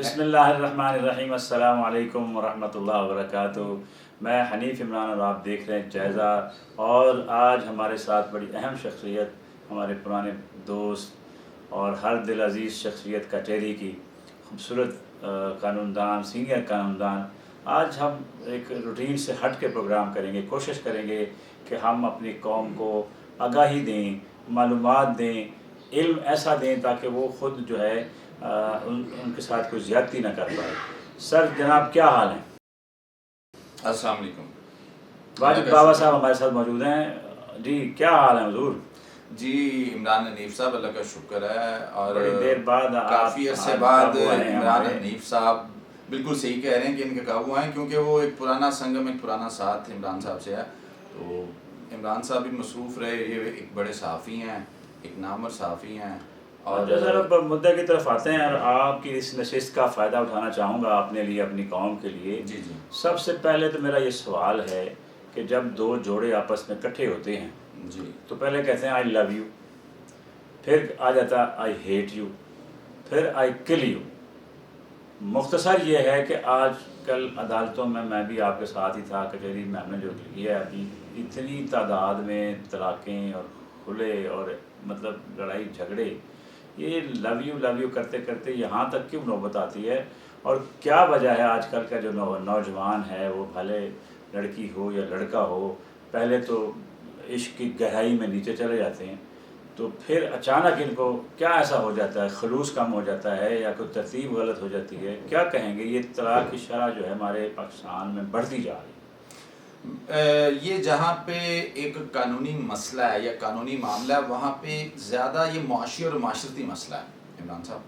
بسم اللہ الرحمن الرحیم، السلام علیکم ورحمۃ اللہ وبرکاتہ۔ میں حنیف عمران اور آپ دیکھ رہے ہیں جائزہ، اور آج ہمارے ساتھ بڑی اہم شخصیت، ہمارے پرانے دوست اور ہر دل عزیز شخصیت کچہری کی خوبصورت قانون دان، سینئر قانون دان۔ آج ہم ایک روٹین سے ہٹ کے پروگرام کریں گے، کوشش کریں گے کہ ہم اپنی قوم کو آگاہی دیں، معلومات دیں، علم ایسا دیں تاکہ وہ خود جو ہے ان کے ساتھ کوئی زیادتی نہ کر پائے۔ سر جناب کیا حال ہیں؟ السلام علیکم۔ واجد بابا صاحب ہمارے ساتھ موجود ہیں۔ جی کیا حال ہے حضور؟ جی عمران حنیف صاحب اللہ کا شکر ہے، اور بڑی دیر بعد کافی عرصے بعد عمران حنیف صاحب بالکل صحیح کہہ رہے ہیں کہ ان کے قابو آئیں، کیونکہ وہ ایک پرانا سنگم، ایک پرانا ساتھ عمران صاحب سے ہے۔ تو عمران صاحب بھی مصروف رہے، یہ ایک بڑے صحافی ہیں، ایک نامور صحافی ہیں۔ اور سر اب مدعے کی طرف آتے ہیں، اور آپ کی اس نشست کا فائدہ اٹھانا چاہوں گا اپنے لیے، اپنی قوم کے لیے۔ جی جی سب سے پہلے تو میرا یہ سوال ہے کہ جب دو جوڑے آپس میں اکٹھے ہوتے ہیں جی تو پہلے کہتے ہیں آئی لو یو، پھر آ جاتا آئی ہیٹ یو، پھر آئی کل یو۔ مختصر یہ ہے کہ آج کل عدالتوں میں بھی آپ کے ساتھ ہی تھا، کچہری میں ہم نے جو کیا ہے ابھی، اتنی تعداد میں طلاقیں اور کھلے اور مطلب لڑائی جھگڑے، یہ لو یو کرتے کرتے یہاں تک کیوں نوبت آتی ہے؟ اور کیا وجہ ہے آج کل کا جو نوجوان ہے، وہ بھلے لڑکی ہو یا لڑکا ہو، پہلے تو عشق کی گہرائی میں نیچے چلے جاتے ہیں، تو پھر اچانک ان کو کیا ایسا ہو جاتا ہے؟ خلوص کم ہو جاتا ہے یا کوئی ترتیب غلط ہو جاتی ہے؟ کیا کہیں گے؟ یہ طلاق کی شرح جو ہے ہمارے پاکستان میں بڑھتی جا رہی ہے۔ یہ جہاں پہ ایک قانونی مسئلہ ہے یا قانونی معاملہ ہے، وہاں پہ زیادہ یہ معاشی اور معاشرتی مسئلہ ہے عمران صاحب۔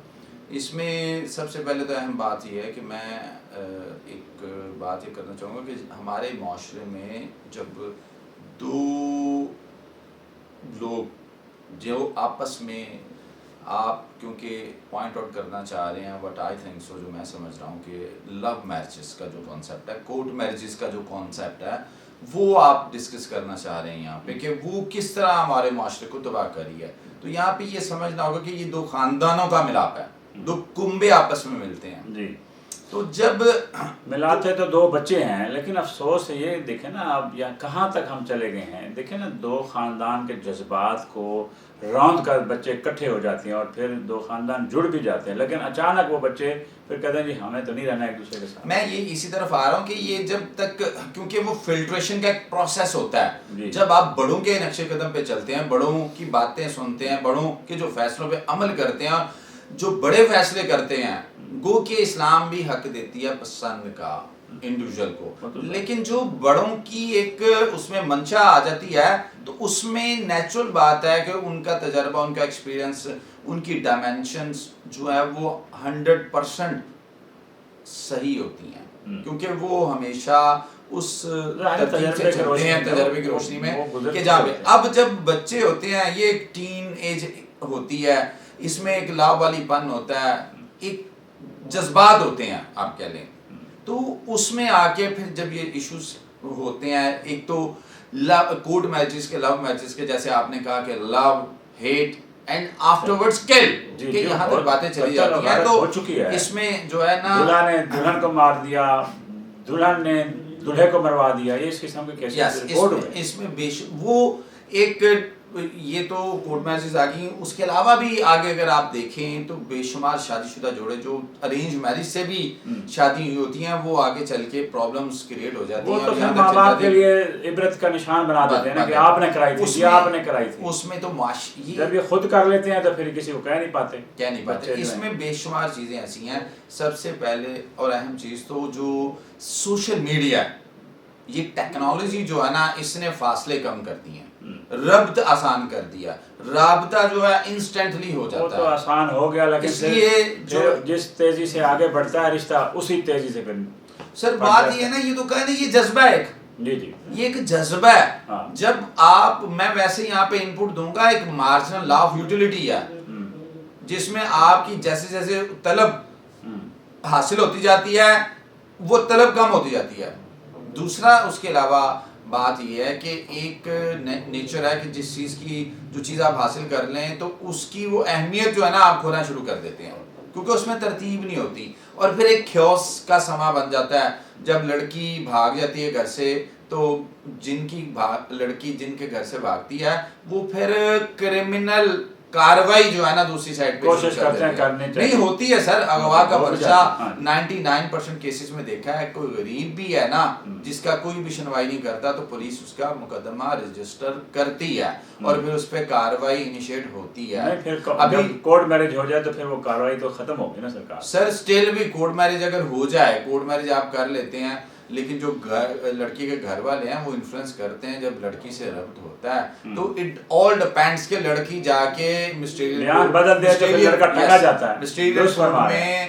اس میں سب سے پہلے تو اہم بات یہ ہے کہ میں ایک بات یہ کرنا چاہوں گا کہ ہمارے معاشرے میں جب دو لوگ جو آپس میں، آپ کیونکہ پوائنٹ آؤٹ کرنا چاہ رہے ہیں وٹ آئی تھنک سو، جو میں سمجھ رہا ہوں کہ لو میرجز کا جو کانسیپٹ ہے، کورٹ میرجز کا جو کانسیپٹ ہے، وہ آپ ڈسکس کرنا چاہ رہے ہیں یہاں پہ کہ وہ کس طرح ہمارے معاشرے کو تباہ کری ہے۔ تو یہاں پہ یہ سمجھنا ہوگا کہ یہ دو خاندانوں کا ملاپ ہے، دو کنبے آپس میں ملتے ہیں۔ جی، تو جب ملاتے تو دو بچے ہیں، لیکن افسوس یہ دیکھیں نا اب یہاں کہاں تک ہم چلے گئے ہیں۔ دیکھیں نا، دو خاندان کے جذبات کو روند کر بچے اکٹھے ہو جاتے ہیں، اور پھر دو خاندان جڑ بھی جاتے ہیں، لیکن اچانک وہ بچے پھر کہتے ہیں جی ہمیں تو نہیں رہنا ایک دوسرے کے ساتھ۔ میں یہ اسی طرف آ رہا ہوں کہ یہ جب تک، کیونکہ وہ فلٹریشن کا ایک پروسیس ہوتا ہے، جب آپ بڑوں کے نقش قدم پہ چلتے ہیں، بڑوں کی باتیں سنتے ہیں، بڑوں کے جو فیصلوں پہ عمل کرتے ہیں، جو بڑے فیصلے کرتے ہیں، گو کہ اسلام بھی حق دیتی ہے پسند کا انڈیویجول کو، لیکن جو بڑوں کی ایک اس میں منشا آ جاتی ہے تو اس میں نیچرل بات ہے کہ ان کا تجربہ، ان کا ایکسپیرینس، ان کی ڈائمینشنز جو ہے وہ 100% صحیح ہوتی ہیں، کیونکہ وہ ہمیشہ اس ترتیب سے چلتے ہیں، تجربے کی روشنی میں، کہ جہاں پہ اب جب بچے ہوتے ہیں، یہ ایک ٹین ایج ہوتی ہے، اس میں ایک لا والی پن ہوتا ہے، ایک جذبات ہوتے ہیں آپ کہہ لیں، تو اس میں آ کے پھر جب یہ ایشوز ہوتے ہیں، ایک تو کورٹ میرجز کے، لو میرجز کے، جیسے آپ نے کہا کہ لو، ہیٹ اینڈ آفٹرورڈز کل، کہ یہاں تک باتیں چلی جاتی ہیں، تو اس میں جو ہے نا، دلہا نے دلہن کو مار دیا، دلہن نے دلہے کو مروا دیا، یہ اس قسم کے کیسز رپورٹ ہوئے۔ اس میں وہ ایک، یہ تو کورٹ میرجز آ گئی، اس کے علاوہ بھی آگے اگر آپ دیکھیں تو بے شمار شادی شدہ جوڑے جو ارینج میرج سے بھی شادی ہوئی ہوتی ہیں، وہ آگے چل کے پرابلمز کریٹ ہو جاتی ہیں، وہ تو پھر ماں باپ کے لیے عبرت کا نشان بنا دیتے ہیں نا کہ آپ نے کرائی تھی، یہ آپ نے کرائی تھی۔ اس میں تو جب یہ خود کر لیتے ہیں تو پھر کسی کو کہہ نہیں پاتے۔ اس میں بے شمار چیزیں ایسی ہیں۔ سب سے پہلے اور اہم چیز تو جو سوشل میڈیا، یہ ٹیکنالوجی جو ہے نا، اس نے فاصلے کم کر دی ہیں، ربط آسان کر دیا، رابطہ جو ہے انسٹنٹلی ہو جاتا ہے۔ وہ تو آسان ہو گیا، لیکن اس لیے جو جس تیزی سے آگے بڑھتا ہے رشتہ، اسی تیزی سے پھر سر بات یہ ہے نا، یہ تو کہہ دیں یہ جذبہ ہے ایک، جی یہ ایک جذبہ ہے۔ جب آپ، میں ویسے یہاں پہ انپٹ دوں گا، ایک مارجنل لا آف یوٹیلیٹی ہے جس میں آپ کی جیسے جیسے طلب حاصل ہوتی جاتی ہے، وہ طلب کم ہوتی جاتی ہے۔ دوسرا اس کے علاوہ بات یہ ہے کہ ایک نیچر ہے کہ جس چیز کی، جو چیز آپ حاصل کر لیں تو اس کی وہ اہمیت جو ہے نا آپ کھونا شروع کر دیتے ہیں۔ کیونکہ اس میں ترتیب نہیں ہوتی، اور پھر ایک کیوس کا سما بن جاتا ہے جب لڑکی بھاگ جاتی ہے گھر سے، تو لڑکی جن کے گھر سے بھاگتی ہے وہ پھر کرمنل کاروائی جو ہے نا دوسری سائڈ پہ کوشش کرتے ہیں کرنے چاہیے، نہیں ہوتی ہے سر، اغوا کا پرچہ 99% کیسز میں دیکھا ہے، کوئی غریب بھی ہے نا جس کا کوئی بھی سنوائی نہیں کرتا تو پولیس اس کا مقدمہ رجسٹر کرتی ہے اور پھر اس پہ کاروائی انیشیٹ ہوتی ہے۔ ابھی کورٹ میرج ہو جائے تو پھر وہ کاروائی تو ختم ہوگی نا سرکار؟ سر اسٹل بھی کورٹ میرج اگر ہو جائے، کورٹ میرج آپ کر لیتے ہیں، لیکن جو لڑکی کے گھر والے ہیں وہ انفلوئنس کرتے ہیں، جب لڑکی سے ربط ہوتا ہے تو اٹ آل ڈیپینڈس کہ لڑکی جا کے مسٹیریل کورٹ میں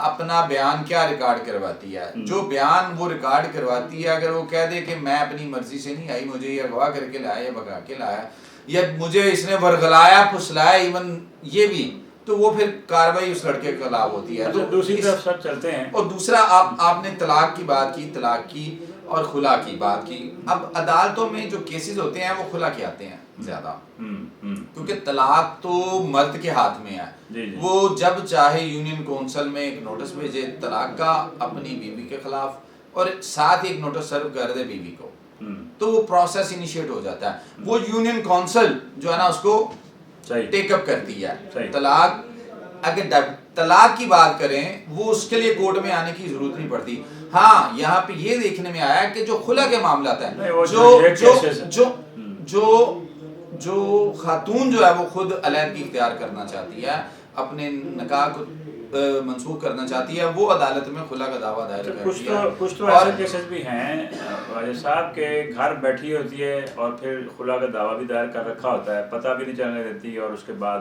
اپنا بیان کیا ریکارڈ کرواتی ہے۔ جو بیان وہ ریکارڈ کرواتی ہے، اگر وہ کہہ دے کہ میں اپنی مرضی سے نہیں آئی، مجھے یہ اغوا کر کے لایا یا بھگا کے لایا یا مجھے اس نے ورغلایا پھسلایا، ایون یہ بھی، تو وہ پھر کاروائی اس لڑکے کے خلاف ہوتی ہے۔ تو دوسری طرف سب چلتے ہیں۔ اور دوسرا آپ نے طلاق کی بات کی، طلاق کی اور خلا کی بات کی۔ اب عدالتوں میں جو کیسز ہوتے ہیں وہ خلا کے آتے ہیں زیادہ، کیونکہ طلاق تو مرد کے ہاتھ میں ہے، وہ جب چاہے یونین کونسل میں ایک نوٹس بھیجے طلاق کا اپنی بیوی کے خلاف اور ساتھ ایک نوٹس سرو کر دے بیوی کو، تو وہ پروسیس انیشیٹ ہو جاتا ہے۔ وہ یونین کونسل جو ہے نا اس کو ٹیک اپ کرتی ہے۔ طلاق اگر طلاق کی بات کریں وہ اس کے لیے کورٹ میں آنے کی ضرورت نہیں پڑتی۔ ہاں یہاں پہ یہ دیکھنے میں آیا کہ جو خلا کے معاملات ہیں، جو خاتون جو ہے وہ خود علیحدگی اختیار کرنا چاہتی ہے، اپنے نکاح کو منسوخ کرنا چاہتی ہے، وہ عدالت میں خلا کا دعویٰ دائر کرتی ہے۔ کچھ تو ایسے کیسز بھی ہیں واجد صاحب کے گھر بیٹھی ہوتی ہے اور پھر خلا کا دعویٰ بھی دائر کر رکھا ہوتا ہے، پتہ بھی نہیں چلنے دیتی، اور اس کے بعد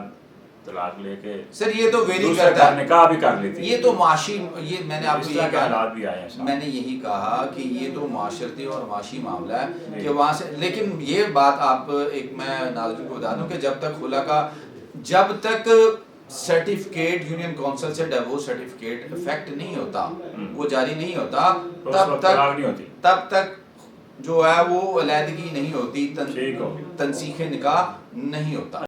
طلاق لے کے سر یہ تو ویری کرتا ہے، نکاح بھی کر لیتی ہے۔ یہ تو معاشی، یہ میں نے آپ کو یہ حالات بھی آئے ہیں، میں نے یہی کہا کہ یہ تو معاشرتی اور معاشی معاملہ ہے کہ وہاں سے، لیکن یہ بات آپ ایک میں ناظرین کو بتا دوں کہ جب تک سرٹیفکیٹ یونین کونسل سے ڈیورس سرٹیفکیٹ افیکٹ نہیں ہوتا، وہ جاری نہیں ہوتا، تب تک جو ہے وہ علیحدگی نہیں ہوتی، تنسیخ نکاح نہیں ہوتا۔